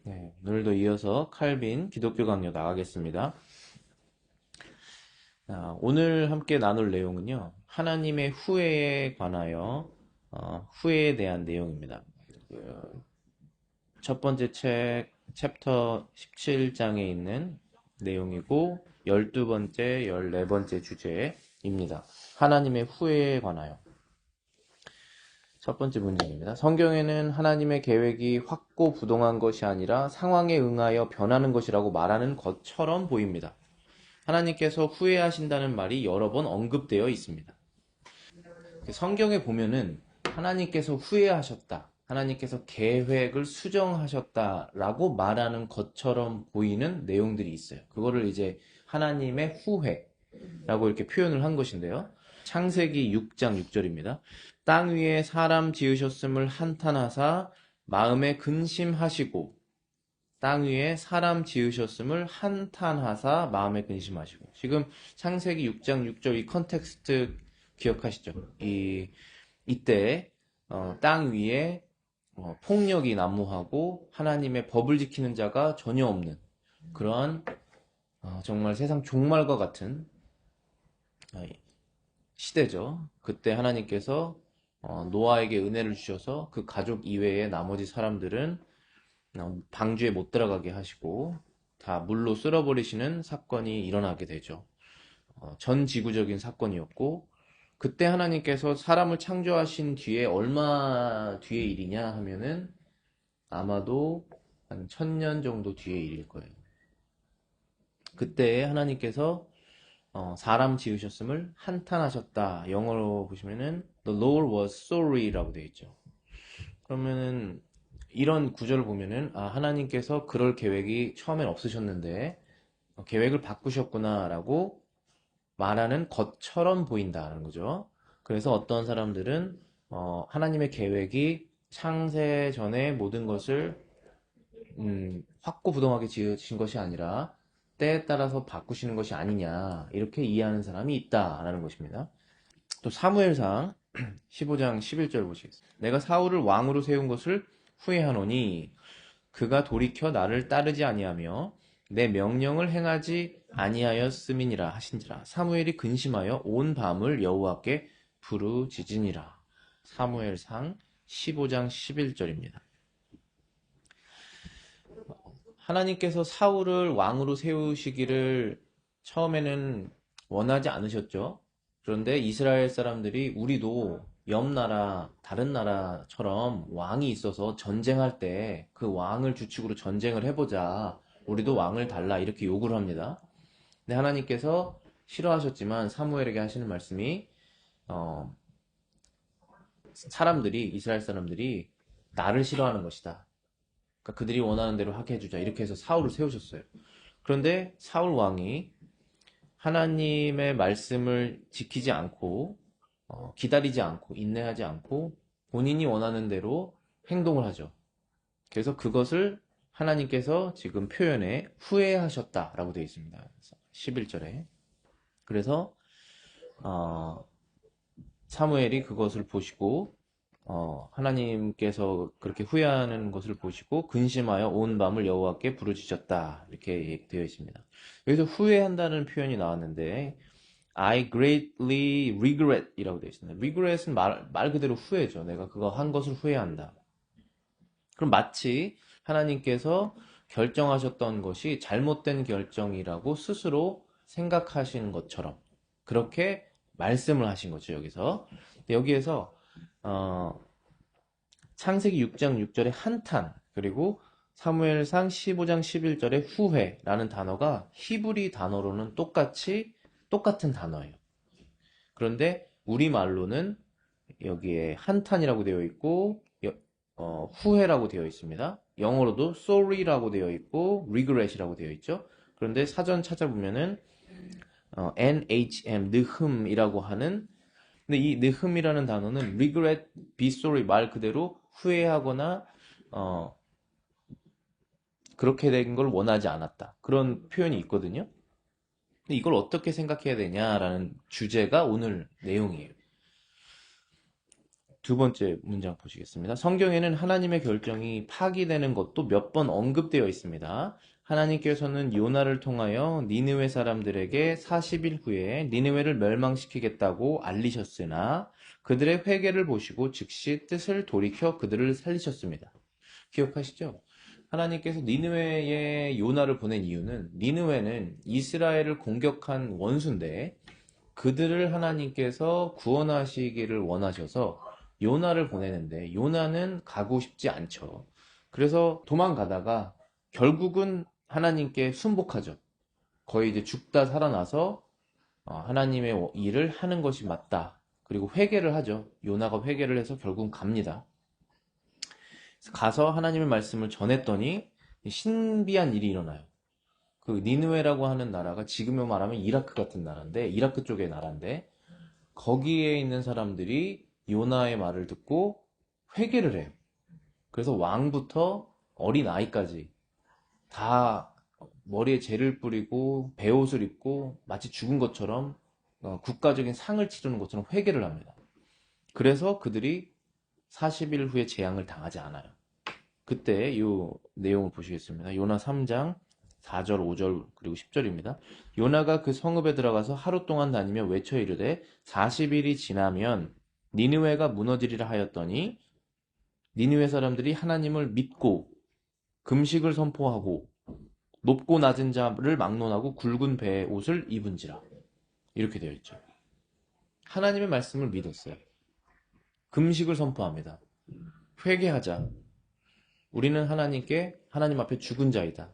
네, 오늘도 이어서 칼빈 기독교 강요 나가겠습니다. 오늘 함께 나눌 내용은요, 하나님의 후회에 관하여 후회에 대한 내용입니다. 첫 번째 책 챕터 17장에 있는 내용이고 12번째, 14번째 주제입니다. 하나님의 후회에 관하여. 첫 번째 문제입니다. 성경에는 하나님의 계획이 확고부동한 것이 아니라 상황에 응하여 변하는 것이라고 말하는 것처럼 보입니다. 하나님께서 후회하신다는 말이 여러 번 언급되어 있습니다. 성경에 보면은 하나님께서 후회하셨다, 하나님께서 계획을 수정하셨다라고 말하는 것처럼 보이는 내용들이 있어요. 그거를 이제 하나님의 후회라고 이렇게 표현을 한 것인데요. 창세기 6장 6절입니다. 땅 위에 사람 지으셨음을 한탄하사 마음에 근심하시고, 땅 위에 사람 지으셨음을 한탄하사 마음에 근심하시고. 지금 창세기 6장 6절 이 컨텍스트 기억하시죠? 이때 땅 위에 폭력이 난무하고 하나님의 법을 지키는 자가 전혀 없는 그러한 정말 세상 종말과 같은 시대죠. 그때 하나님께서 노아에게 은혜를 주셔서 그 가족 이외의 나머지 사람들은 방주에 못 들어가게 하시고 다 물로 쓸어버리시는 사건이 일어나게 되죠. 전 지구적인 사건이었고, 그때 하나님께서 사람을 창조하신 뒤에 얼마 뒤의 일이냐 하면은 아마도 한 1000년 정도 뒤의 일일 거예요. 그때 하나님께서 사람 지으셨음을 한탄하셨다. 영어로 보시면은 The Lord was sorry라고 되어 있죠. 그러면은 이런 구절을 보면은 하나님께서 그럴 계획이 처음엔 없으셨는데 계획을 바꾸셨구나라고 말하는 것처럼 보인다는 거죠. 그래서 어떤 사람들은 하나님의 계획이 창세 전에 모든 것을 확고부동하게 지으신 것이 아니라 때에 따라서 바꾸시는 것이 아니냐, 이렇게 이해하는 사람이 있다라는 것입니다. 또 사무엘상 15장 11절 보시겠습니다. 내가 사울을 왕으로 세운 것을 후회하노니 그가 돌이켜 나를 따르지 아니하며 내 명령을 행하지 아니하였음이니라 하신지라. 사무엘이 근심하여 온 밤을 여호와께 부르짖으니라. 사무엘상 15장 11절입니다. 하나님께서 사울을 왕으로 세우시기를 처음에는 원하지 않으셨죠. 그런데 이스라엘 사람들이 우리도 옆 나라, 다른 나라처럼 왕이 있어서 전쟁할 때 그 왕을 주축으로 전쟁을 해보자. 우리도 왕을 달라. 이렇게 요구를 합니다. 근데 하나님께서 싫어하셨지만 사무엘에게 하시는 말씀이 사람들이, 이스라엘 사람들이 나를 싫어하는 것이다. 그러니까 그들이 원하는 대로 하게 해주자. 이렇게 해서 사울을 세우셨어요. 그런데 사울 왕이 하나님의 말씀을 지키지 않고 기다리지 않고 인내하지 않고 본인이 원하는 대로 행동을 하죠. 그래서 그것을 하나님께서 지금 표현에 후회하셨다라고 되어 있습니다. 11절에. 그래서 사무엘이 그것을 보시고 하나님께서 그렇게 후회하는 것을 보시고 근심하여 온 밤을 여호와께 부르짖었다, 이렇게 되어 있습니다. 여기서 후회한다는 표현이 나왔는데 I greatly regret 이라고 되어 있습니다. regret은 말 그대로 후회죠. 내가 그거 한 것을 후회한다. 그럼 마치 하나님께서 결정하셨던 것이 잘못된 결정이라고 스스로 생각하시는 것처럼 그렇게 말씀을 하신 거죠, 여기서. 여기에서 창세기 6장 6절에 한탄, 그리고 사무엘상 15장 11절에 후회라는 단어가 히브리 단어로는 똑같은 단어예요. 그런데 우리말로는 여기에 한탄이라고 되어 있고 후회라고 되어 있습니다. 영어로도 sorry라고 되어 있고 regret이라고 되어 있죠. 그런데 사전 찾아보면은 NHM, 느흠이라고 하는, 근데 이 느흠이라는 단어는 regret, be sorry 말 그대로 후회하거나 그렇게 된 걸 원하지 않았다, 그런 표현이 있거든요. 근데 이걸 어떻게 생각해야 되냐라는 주제가 오늘 내용이에요. 두 번째 문장 보시겠습니다. 성경에는 하나님의 결정이 파기되는 것도 몇 번 언급되어 있습니다. 하나님께서는 요나를 통하여 니느웨 사람들에게 40일 후에 니느웨를 멸망시키겠다고 알리셨으나 그들의 회개를 보시고 즉시 뜻을 돌이켜 그들을 살리셨습니다. 기억하시죠? 하나님께서 니느웨에 요나를 보낸 이유는 니느웨는 이스라엘을 공격한 원수인데 그들을 하나님께서 구원하시기를 원하셔서 요나를 보내는데 요나는 가고 싶지 않죠. 그래서 도망가다가 결국은 하나님께 순복하죠. 거의 이제 죽다 살아나서 하나님의 일을 하는 것이 맞다. 그리고 회개를 하죠. 요나가 회개를 해서 결국은 갑니다. 가서 하나님의 말씀을 전했더니 신비한 일이 일어나요. 그 니느웨라고 하는 나라가 지금으로 말하면 이라크 같은 나라인데, 이라크 쪽의 나라인데 거기에 있는 사람들이 요나의 말을 듣고 회개를 해요. 그래서 왕부터 어린 아이까지 다 머리에 재를 뿌리고 베옷을 입고 마치 죽은 것처럼 국가적인 상을 치르는 것처럼 회개를 합니다. 그래서 그들이 40일 후에 재앙을 당하지 않아요. 그때 이 내용을 보시겠습니다. 요나 3장 4절, 5절, 그리고 10절입니다. 요나가 그 성읍에 들어가서 하루 동안 다니며 외쳐 이르되 40일이 지나면 니느웨가 무너지리라 하였더니 니느웨 사람들이 하나님을 믿고 금식을 선포하고 높고 낮은 자를 막론하고 굵은 배의 옷을 입은지라. 이렇게 되어 있죠. 하나님의 말씀을 믿었어요. 금식을 선포합니다. 회개하자. 우리는 하나님 앞에 죽은 자이다.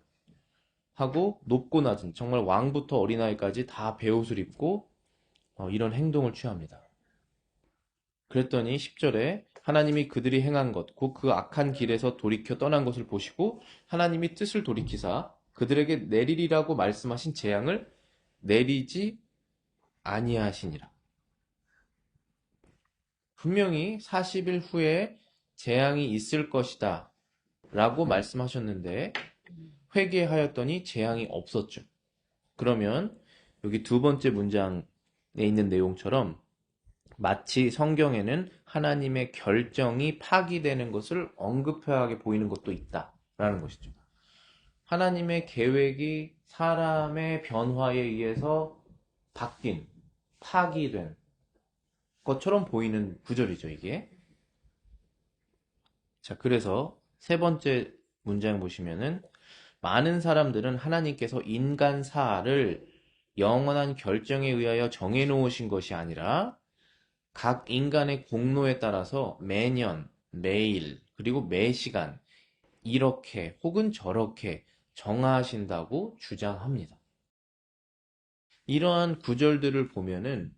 하고 높고 낮은 정말 왕부터 어린아이까지 다 베옷을 입고 이런 행동을 취합니다. 그랬더니 10절에 하나님이 그들이 행한 것, 곧 그 악한 길에서 돌이켜 떠난 것을 보시고 하나님이 뜻을 돌이키사 그들에게 내리리라고 말씀하신 재앙을 내리지 아니하시니라. 분명히 40일 후에 재앙이 있을 것이다 라고 말씀하셨는데 회개하였더니 재앙이 없었죠. 그러면 여기 두 번째 문장에 있는 내용처럼 마치 성경에는 하나님의 결정이 파기되는 것을 언급하게 보이는 것도 있다라는 것이죠. 하나님의 계획이 사람의 변화에 의해서 바뀐, 파기된 것처럼 보이는 구절이죠, 이게. 자, 그래서 세 번째 문장 보시면은 많은 사람들은 하나님께서 인간사를 영원한 결정에 의하여 정해놓으신 것이 아니라 각 인간의 공로에 따라서 매년, 매일, 그리고 매시간 이렇게 혹은 저렇게 정하신다고 주장합니다. 이러한 구절들을 보면은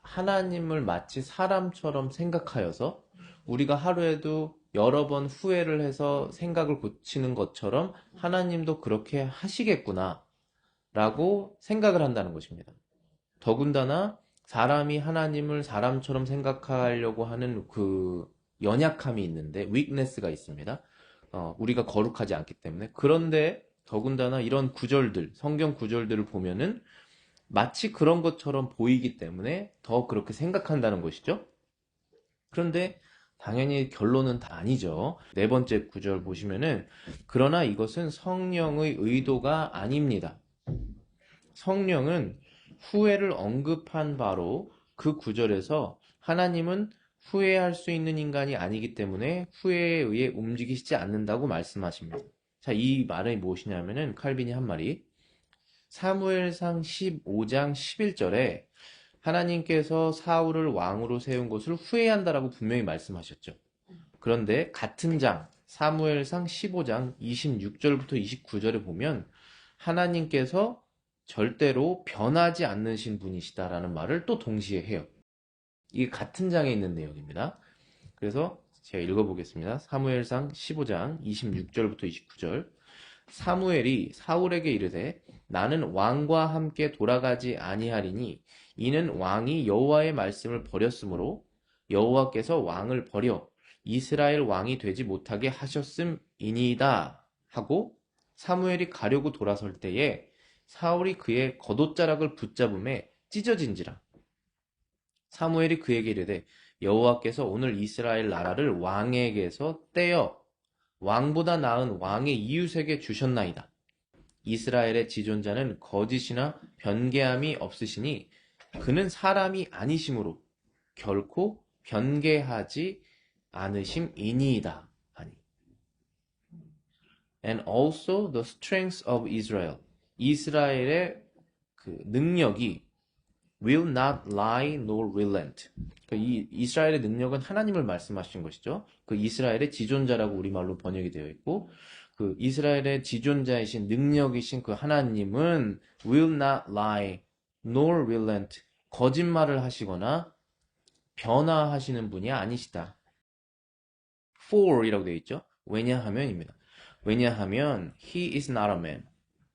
하나님을 마치 사람처럼 생각하여서 우리가 하루에도 여러 번 후회를 해서 생각을 고치는 것처럼 하나님도 그렇게 하시겠구나 라고 생각을 한다는 것입니다. 더군다나 사람이 하나님을 사람처럼 생각하려고 하는 그 연약함이 있는데 weakness가 있습니다. 우리가 거룩하지 않기 때문에. 그런데 더군다나 이런 구절들, 성경 구절들을 보면은 마치 그런 것처럼 보이기 때문에 더 그렇게 생각한다는 것이죠. 그런데 당연히 결론은 다 아니죠. 네 번째 구절 보시면은 그러나 이것은 성령의 의도가 아닙니다. 성령은 후회를 언급한 바로 그 구절에서 하나님은 후회할 수 있는 인간이 아니기 때문에 후회에 의해 움직이시지 않는다고 말씀하십니다. 자, 이 말이 무엇이냐면은 칼빈이 한 말이 사무엘상 15장 11절에 하나님께서 사울을 왕으로 세운 것을 후회한다라고 분명히 말씀하셨죠. 그런데 같은 장 사무엘상 15장 26절부터 29절에 보면 하나님께서 절대로 변하지 않으신 분이시다라는 말을 또 동시에 해요. 이게 같은 장에 있는 내용입니다. 그래서 제가 읽어보겠습니다. 사무엘상 15장 26절부터 29절. 사무엘이 사울에게 이르되 나는 왕과 함께 돌아가지 아니하리니 이는 왕이 여호와의 말씀을 버렸으므로 여호와께서 왕을 버려 이스라엘 왕이 되지 못하게 하셨음이니이다 하고 사무엘이 가려고 돌아설 때에 사울이 그의 겉옷자락을 붙잡음에 찢어진지라. 사무엘이 그에게 이르되 여호와께서 오늘 이스라엘 나라를 왕에게서 떼어 왕보다 나은 왕의 이웃에게 주셨나이다. 이스라엘의 지존자는 거짓이나 변개함이 없으시니 그는 사람이 아니심으로 결코 변개하지 않으심이니이다. 하니. And also the strength of Israel. 이스라엘의 그 능력이 will not lie nor relent. 이 이스라엘의 능력은 하나님을 말씀하신 것이죠. 그 이스라엘의 지존자라고 우리말로 번역이 되어 있고, 그 이스라엘의 지존자이신 능력이신 그 하나님은 will not lie nor relent. 거짓말을 하시거나 변화하시는 분이 아니시다. for 이라고 되어 있죠. 왜냐하면입니다. 왜냐하면 he is not a man.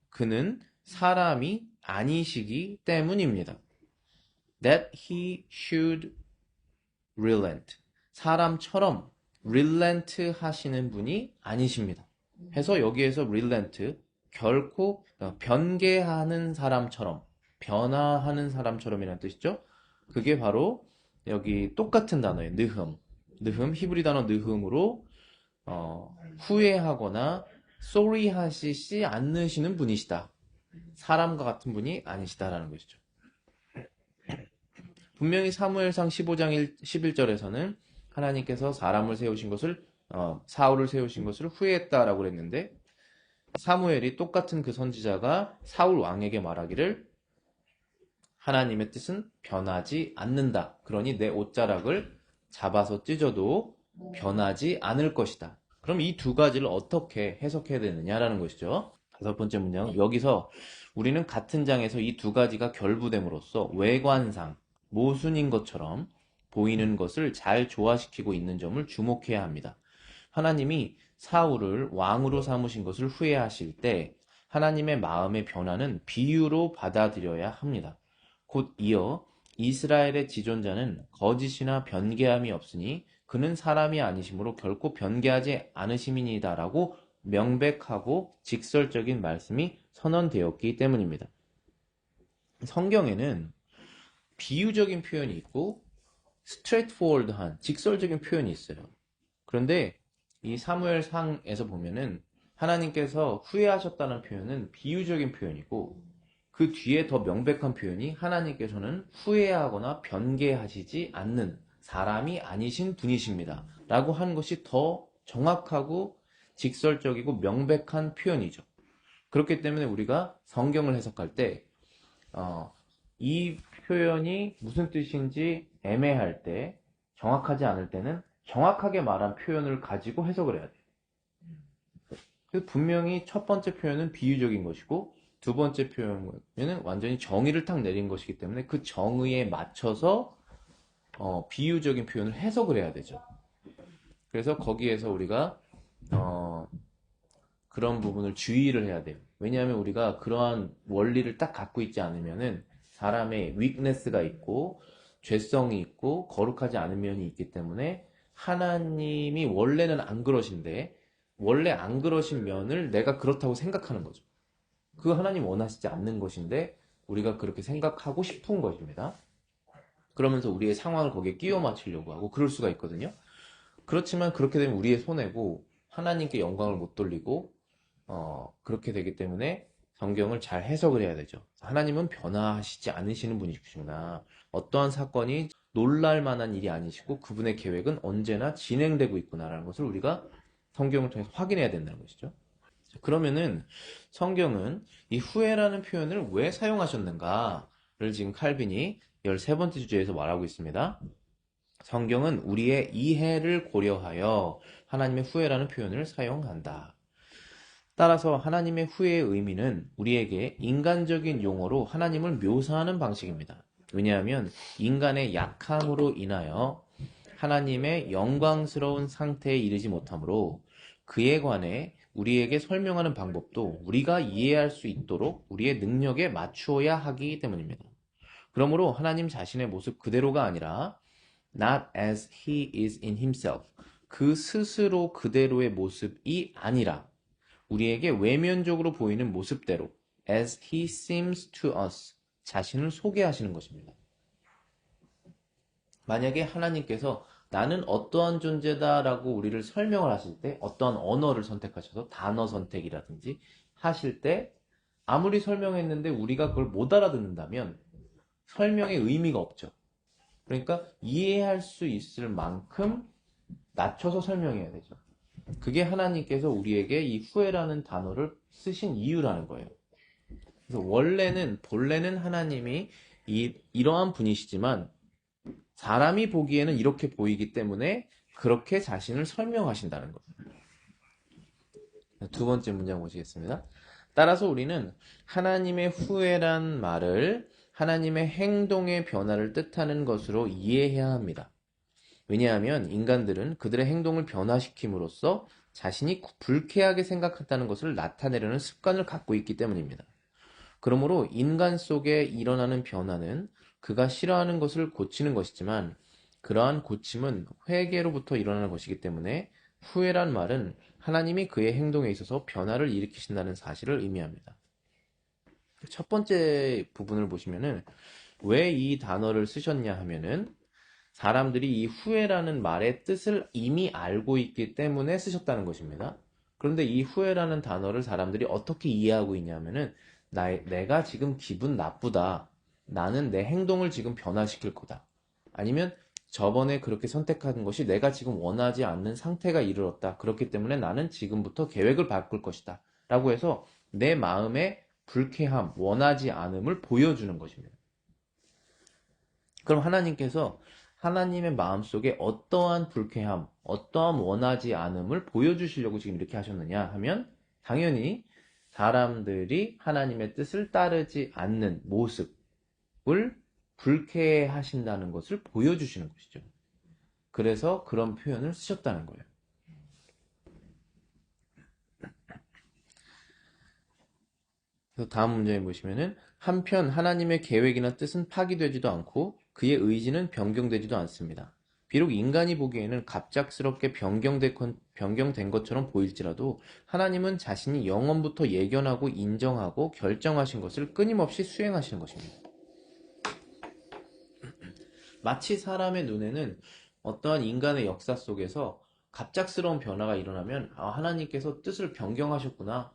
그는 사람이 아니시기 때문입니다. That he should relent. 사람처럼 relent 하시는 분이 아니십니다. 해서 여기에서 relent, 결코 변개하는 사람처럼, 변화하는 사람처럼이라는 뜻이죠. 그게 바로 여기 똑같은 단어예요. 느흠, 히브리 단어 느흠으로 후회하거나 sorry 하시지 않으시는 분이시다. 사람과 같은 분이 아니시다라는 것이죠. 분명히 사무엘상 15장 11절에서는 하나님께서 사람을 세우신 것을 사울을 세우신 것을 후회했다라고 그랬는데, 사무엘이 똑같은 그 선지자가 사울 왕에게 말하기를 하나님의 뜻은 변하지 않는다. 그러니 내 옷자락을 잡아서 찢어도 변하지 않을 것이다. 그럼 이 두 가지를 어떻게 해석해야 되느냐라는 것이죠. 다섯 번째 문장. 여기서 우리는 같은 장에서 이 두 가지가 결부됨으로써 외관상 모순인 것처럼 보이는 것을 잘 조화시키고 있는 점을 주목해야 합니다. 하나님이 사울을 왕으로 삼으신 것을 후회하실 때 하나님의 마음의 변화는 비유로 받아들여야 합니다. 곧 이어 이스라엘의 지존자는 거짓이나 변개함이 없으니 그는 사람이 아니심으로 결코 변개하지 않으심이니다라고 명백하고 직설적인 말씀이 선언되었기 때문입니다. 성경에는 비유적인 표현이 있고 straightforward한 직설적인 표현이 있어요. 그런데 이 사무엘상에서 보면은 하나님께서 후회하셨다는 표현은 비유적인 표현이고, 그 뒤에 더 명백한 표현이 하나님께서는 후회하거나 변개하시지 않는 사람이 아니신 분이십니다 라고 하는 것이 더 정확하고 직설적이고 명백한 표현이죠. 그렇기 때문에 우리가 성경을 해석할 때 이 표현이 무슨 뜻인지 애매할 때, 정확하지 않을 때는 정확하게 말한 표현을 가지고 해석을 해야 돼요. 분명히 첫 번째 표현은 비유적인 것이고 두 번째 표현은 완전히 정의를 탁 내린 것이기 때문에 그 정의에 맞춰서 비유적인 표현을 해석을 해야 되죠. 그래서 거기에서 우리가 그런 부분을 주의를 해야 돼요. 왜냐하면 우리가 그러한 원리를 딱 갖고 있지 않으면은 사람의 weakness가 있고 죄성이 있고 거룩하지 않은 면이 있기 때문에 하나님이 원래는 안 그러신데 원래 안 그러신 면을 내가 그렇다고 생각하는 거죠. 그 하나님 원하시지 않는 것인데 우리가 그렇게 생각하고 싶은 것입니다. 그러면서 우리의 상황을 거기에 끼워 맞추려고 하고 그럴 수가 있거든요. 그렇지만 그렇게 되면 우리의 손해고 하나님께 영광을 못 돌리고 그렇게 되기 때문에 성경을 잘 해석을 해야 되죠. 하나님은 변화하시지 않으시는 분이시구나. 어떠한 사건이 놀랄 만한 일이 아니시고 그분의 계획은 언제나 진행되고 있구나라는 것을 우리가 성경을 통해서 확인해야 된다는 것이죠. 그러면은 성경은 이 후회라는 표현을 왜 사용하셨는가를 지금 칼빈이 13번째 주제에서 말하고 있습니다. 성경은 우리의 이해를 고려하여 하나님의 후회라는 표현을 사용한다. 따라서 하나님의 후회의 의미는 우리에게 인간적인 용어로 하나님을 묘사하는 방식입니다. 왜냐하면 인간의 약함으로 인하여 하나님의 영광스러운 상태에 이르지 못하므로 그에 관해 우리에게 설명하는 방법도 우리가 이해할 수 있도록 우리의 능력에 맞추어야 하기 때문입니다. 그러므로 하나님 자신의 모습 그대로가 아니라 not as he is in himself, 그 스스로 그대로의 모습이 아니라 우리에게 외면적으로 보이는 모습대로 as he seems to us, 자신을 소개하시는 것입니다. 만약에 하나님께서 나는 어떠한 존재다라고 우리를 설명을 하실 때 어떠한 언어를 선택하셔서 단어 선택이라든지 하실 때 아무리 설명했는데 우리가 그걸 못 알아듣는다면 설명의 의미가 없죠. 그러니까 이해할 수 있을 만큼 낮춰서 설명해야 되죠. 그게 하나님께서 우리에게 이 후회라는 단어를 쓰신 이유라는 거예요. 그래서 본래는 하나님이 이러한 분이시지만 사람이 보기에는 이렇게 보이기 때문에 그렇게 자신을 설명하신다는 거예요. 두 번째 문장 보시겠습니다. 따라서 우리는 하나님의 후회란 말을 하나님의 행동의 변화를 뜻하는 것으로 이해해야 합니다. 왜냐하면 인간들은 그들의 행동을 변화시킴으로써 자신이 불쾌하게 생각한다는 것을 나타내려는 습관을 갖고 있기 때문입니다. 그러므로 인간 속에 일어나는 변화는 그가 싫어하는 것을 고치는 것이지만 그러한 고침은 회개로부터 일어나는 것이기 때문에 후회란 말은 하나님이 그의 행동에 있어서 변화를 일으키신다는 사실을 의미합니다. 첫 번째 부분을 보시면은 왜 이 단어를 쓰셨냐 하면은 사람들이 이 후회라는 말의 뜻을 이미 알고 있기 때문에 쓰셨다는 것입니다. 그런데 이 후회라는 단어를 사람들이 어떻게 이해하고 있냐면은 내가 지금 기분 나쁘다. 나는 내 행동을 지금 변화시킬 거다. 아니면 저번에 그렇게 선택한 것이 내가 지금 원하지 않는 상태가 이르렀다. 그렇기 때문에 나는 지금부터 계획을 바꿀 것이다. 라고 해서 내 마음의 불쾌함, 원하지 않음을 보여주는 것입니다. 그럼 하나님께서 하나님의 마음속에 어떠한 불쾌함, 어떠한 원하지 않음을 보여주시려고 지금 이렇게 하셨느냐 하면 당연히 사람들이 하나님의 뜻을 따르지 않는 모습을 불쾌해 하신다는 것을 보여주시는 것이죠. 그래서 그런 표현을 쓰셨다는 거예요. 그래서 다음 문제에 보시면은 한편 하나님의 계획이나 뜻은 파기되지도 않고 그의 의지는 변경되지도 않습니다. 비록 인간이 보기에는 갑작스럽게 변경된 것처럼 보일지라도 하나님은 자신이 영원부터 예견하고 인정하고 결정하신 것을 끊임없이 수행하시는 것입니다. 마치 사람의 눈에는 어떠한 인간의 역사 속에서 갑작스러운 변화가 일어나면 하나님께서 뜻을 변경하셨구나.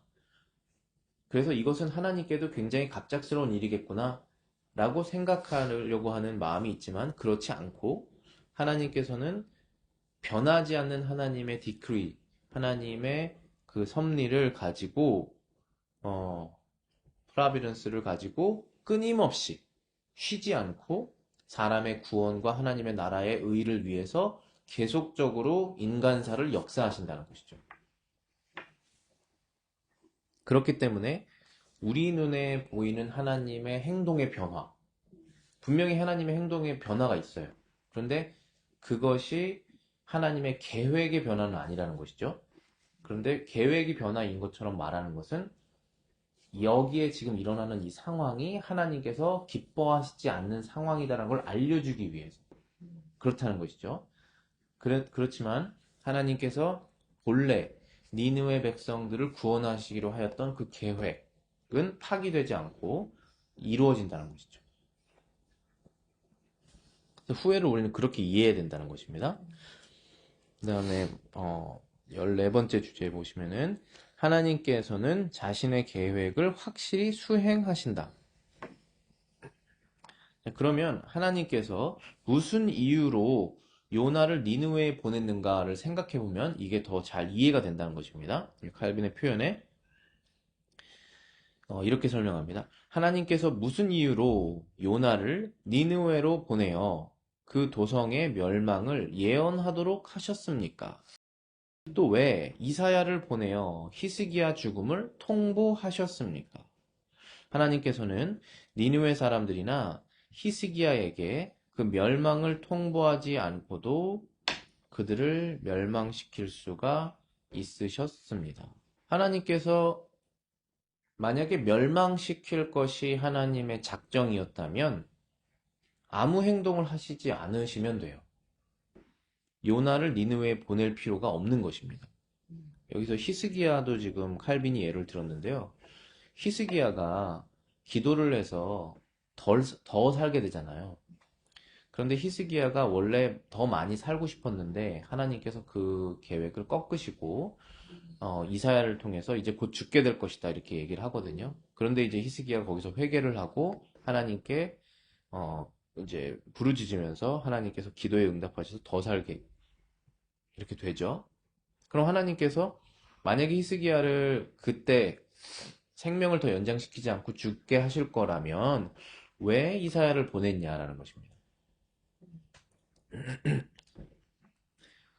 그래서 이것은 하나님께도 굉장히 갑작스러운 일이겠구나 라고 생각하려고 하는 마음이 있지만 그렇지 않고 하나님께서는 변하지 않는 하나님의 디크리, 하나님의 그 섭리를 가지고 프라비던스를 가지고 끊임없이 쉬지 않고 사람의 구원과 하나님의 나라의 의를 위해서 계속적으로 인간사를 역사하신다는 것이죠. 그렇기 때문에 우리 눈에 보이는 하나님의 행동의 변화, 분명히 하나님의 행동의 변화가 있어요. 그런데 그것이 하나님의 계획의 변화는 아니라는 것이죠. 그런데 계획이 변화인 것처럼 말하는 것은 여기에 지금 일어나는 이 상황이 하나님께서 기뻐하시지 않는 상황이다라는 걸 알려주기 위해서 그렇다는 것이죠. 그렇지만 하나님께서 본래 니느웨 백성들을 구원하시기로 하였던 그 계획은 파기되지 않고 이루어진다는 것이죠. 후회를 우리는 그렇게 이해해야 된다는 것입니다. 그 다음에 14번째 주제에 보시면은 하나님께서는 자신의 계획을 확실히 수행하신다. 그러면 하나님께서 무슨 이유로 요나를 니느웨에 보냈는가를 생각해 보면 이게 더 잘 이해가 된다는 것입니다. 칼빈의 표현에 이렇게 설명합니다. 하나님께서 무슨 이유로 요나를 니느웨로 보내어 그 도성의 멸망을 예언하도록 하셨습니까? 또 왜 이사야를 보내어 히스기야 죽음을 통보하셨습니까? 하나님께서는 니느웨 사람들이나 히스기야에게 그 멸망을 통보하지 않고도 그들을 멸망시킬 수가 있으셨습니다. 하나님께서 만약에 멸망시킬 것이 하나님의 작정이었다면 아무 행동을 하시지 않으시면 돼요. 요나를 니느웨에 보낼 필요가 없는 것입니다. 여기서 히스기야도 지금 칼빈이 예를 들었는데요. 히스기야가 기도를 해서 더 살게 되잖아요. 그런데 히스기야가 원래 더 많이 살고 싶었는데 하나님께서 그 계획을 꺾으시고 이사야를 통해서 이제 곧 죽게 될 것이다 이렇게 얘기를 하거든요. 그런데 이제 히스기야가 거기서 회개를 하고 하나님께 이제 부르짖으면서 하나님께서 기도에 응답하셔서 더 살게 이렇게 되죠. 그럼 하나님께서 만약에 히스기야를 그때 생명을 더 연장시키지 않고 죽게 하실 거라면 왜 이사야를 보냈냐라는 것입니다.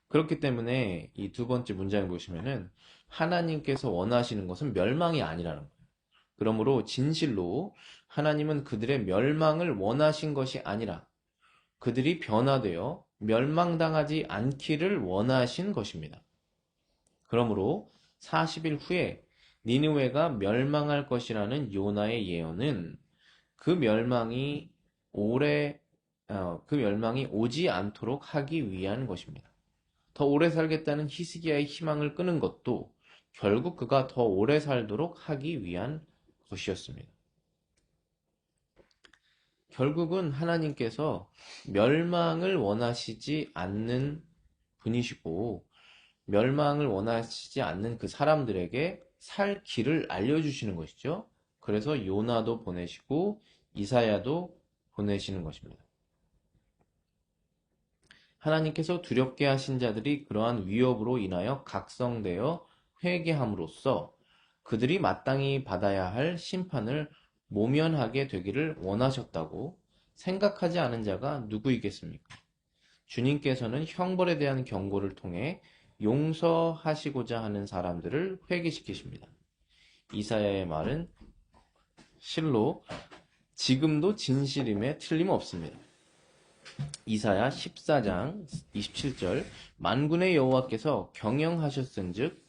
그렇기 때문에 이 두 번째 문장을 보시면은 하나님께서 원하시는 것은 멸망이 아니라는 거예요. 그러므로 진실로 하나님은 그들의 멸망을 원하신 것이 아니라 그들이 변화되어 멸망당하지 않기를 원하신 것입니다. 그러므로 40일 후에 니느웨가 멸망할 것이라는 요나의 예언은 그 멸망이 그 멸망이 오지 않도록 하기 위한 것입니다. 더 오래 살겠다는 히스기야의 희망을 끄는 것도 결국 그가 더 오래 살도록 하기 위한 것이었습니다. 결국은 하나님께서 멸망을 원하시지 않는 분이시고 멸망을 원하시지 않는 그 사람들에게 살 길을 알려주시는 것이죠. 그래서 요나도 보내시고 이사야도 보내시는 것입니다. 하나님께서 두렵게 하신 자들이 그러한 위협으로 인하여 각성되어 회개함으로써 그들이 마땅히 받아야 할 심판을 모면하게 되기를 원하셨다고 생각하지 않은 자가 누구이겠습니까? 주님께서는 형벌에 대한 경고를 통해 용서하시고자 하는 사람들을 회개시키십니다. 이사야의 말은 실로 지금도 진실임에 틀림없습니다. 이사야 14장 27절 만군의 여호와께서 경영하셨은즉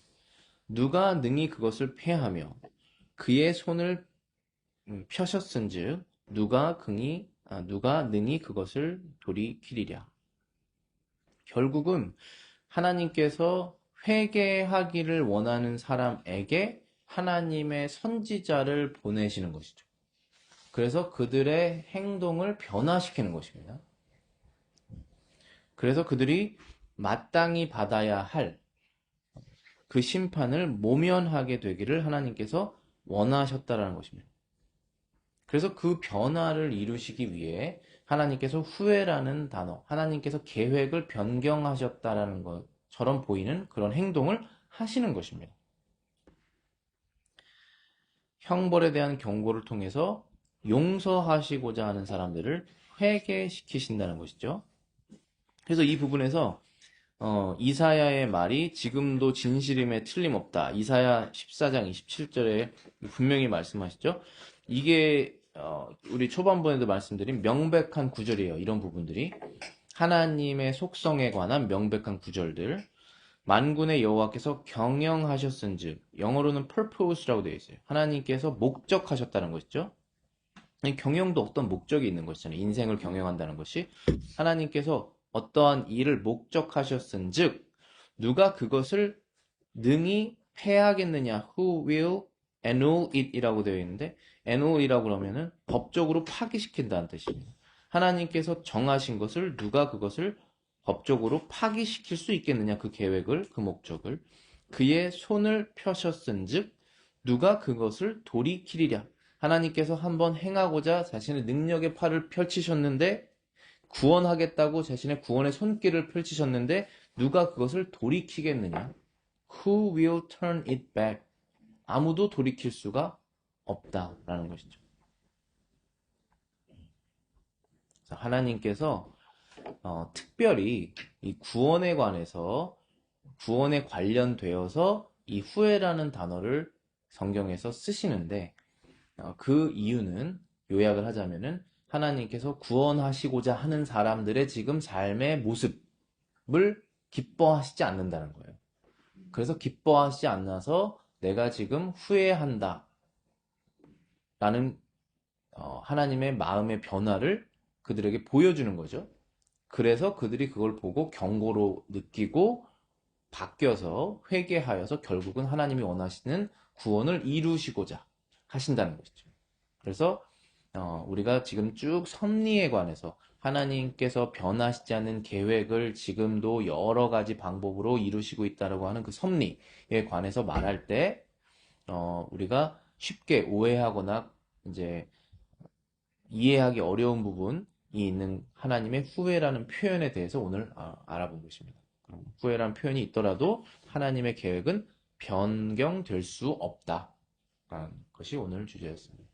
누가 능히 그것을 패하며 그의 손을 펴셨은즉 누가 능히 그것을 돌이키리랴. 결국은 하나님께서 회개하기를 원하는 사람에게 하나님의 선지자를 보내시는 것이죠. 그래서 그들의 행동을 변화시키는 것입니다. 그래서 그들이 마땅히 받아야 할 그 심판을 모면하게 되기를 하나님께서 원하셨다라는 것입니다. 그래서 그 변화를 이루시기 위해 하나님께서 후회라는 단어, 하나님께서 계획을 변경하셨다라는 것처럼 보이는 그런 행동을 하시는 것입니다. 형벌에 대한 경고를 통해서 용서하시고자 하는 사람들을 회개시키신다는 것이죠. 그래서 이 부분에서 이사야의 말이 지금도 진실임에 틀림없다. 이사야 14장 27절에 분명히 말씀하시죠. 이게 우리 초반부에도 말씀드린 명백한 구절이에요. 이런 부분들이 하나님의 속성에 관한 명백한 구절들. 만군의 여호와께서 경영하셨은즉 영어로는 purpose라고 되어 있어요. 하나님께서 목적하셨다는 것이죠. 경영도 어떤 목적이 있는 것이잖아요. 인생을 경영한다는 것이 하나님께서 어떠한 일을 목적하셨은즉 누가 그것을 능히 패하겠느냐. Who will annul it 이라고 되어 있는데 annul 이라고 그러면은 법적으로 파기시킨다는 뜻입니다. 하나님께서 정하신 것을 누가 그것을 법적으로 파기시킬 수 있겠느냐. 그 계획을, 그 목적을. 그의 손을 펴셨은즉 누가 그것을 돌이키리랴. 하나님께서 한번 행하고자 자신의 능력의 팔을 펼치셨는데 구원하겠다고 자신의 구원의 손길을 펼치셨는데 누가 그것을 돌이키겠느냐? Who will turn it back? 아무도 돌이킬 수가 없다라는 것이죠. 하나님께서 특별히 이 구원에 관해서 구원에 관련되어서 이 후회라는 단어를 성경에서 쓰시는데 그 이유는 요약을 하자면은 하나님께서 구원하시고자 하는 사람들의 지금 삶의 모습을 기뻐하시지 않는다는 거예요. 그래서 기뻐하시지 않아서 내가 지금 후회한다 라는 하나님의 마음의 변화를 그들에게 보여주는 거죠. 그래서 그들이 그걸 보고 경고로 느끼고 바뀌어서 회개하여서 결국은 하나님이 원하시는 구원을 이루시고자 하신다는 것이죠. 그래서 우리가 지금 쭉 섭리에 관해서 하나님께서 변하시지 않는 계획을 지금도 여러 가지 방법으로 이루시고 있다라고 하는 그 섭리에 관해서 말할 때, 우리가 쉽게 오해하거나 이제 이해하기 어려운 부분이 있는 하나님의 후회라는 표현에 대해서 오늘 알아본 것입니다. 그럼 후회라는 표현이 있더라도 하나님의 계획은 변경될 수 없다라는 것이 오늘 주제였습니다.